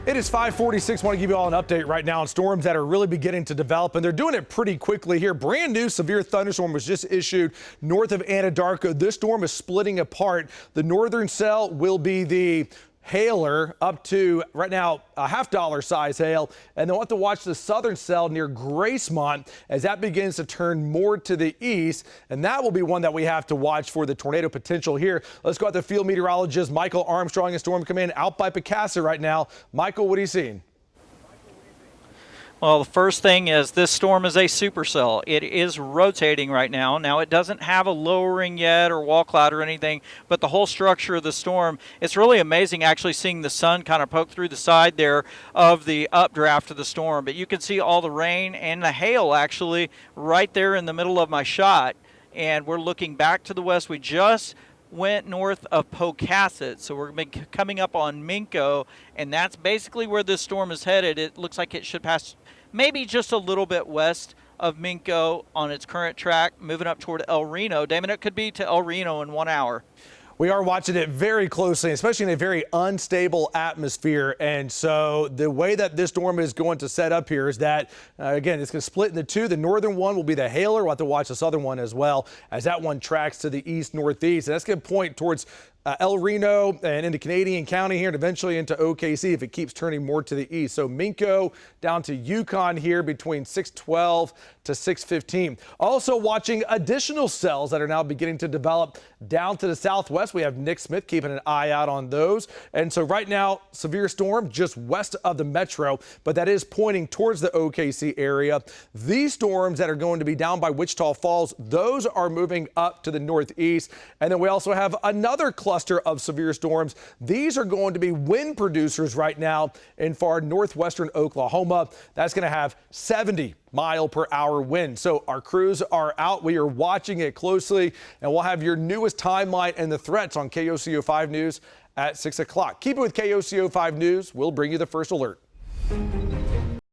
It is 5:46. Want to give you all an update right now on storms that are really beginning to develop, and they're doing it pretty quickly here. Brand new severe thunderstorm was just issued north of Anadarko. This storm is splitting apart. The northern cell will be the hailer up to right now a $0.5 size hail, and then we'll have to watch the southern cell near Gracemont as that begins to turn more to the east, and that will be one that we have to watch for the tornado potential here. Let's go out to field meteorologist Michael Armstrong in Storm Command out by Picasa right now. Michael, what are you seeing? Well, the first thing is this storm is a supercell. It is rotating right now. Now, it doesn't have a lowering yet or wall cloud or anything, but the whole structure of the storm, it's really amazing actually seeing the sun kind of poke through the side there of the updraft of the storm. But you can see all the rain and the hail actually right there in the middle of my shot. And we're looking back to the west. We just went north of Pocasset, so we're coming up on Minco, and that's basically where this storm is headed. It looks like it should pass maybe just a little bit west of Minco on its current track, moving up toward El Reno. Damon, it could be to El Reno in 1 hour. We are watching it very closely, especially in a very unstable atmosphere. And so the way that this storm is going to set up here is that, again, it's going to split into two. The northern one will be the hailer. We'll have to watch the southern one as well as that one tracks to the east-northeast. And that's going to point towards El Reno and into Canadian County here and eventually into OKC if it keeps turning more to the east. So Minco down to Yukon here between 6:12 to 6:15. Also watching additional cells that are now beginning to develop down to the southwest. We have Nick Smith keeping an eye out on those. And so right now, severe storm just west of the metro, but that is pointing towards the OKC area. These storms that are going to be down by Wichita Falls, those are moving up to the northeast. And then we also have another cluster of severe storms. These are going to be wind producers right now in far northwestern Oklahoma. That's going to have 70-mile-per-hour winds. So our crews are out. We are watching it closely, and we'll have your newest timeline and the threats on KOCO 5 News at 6 o'clock. Keep it with KOCO 5 News. We'll bring you the first alert.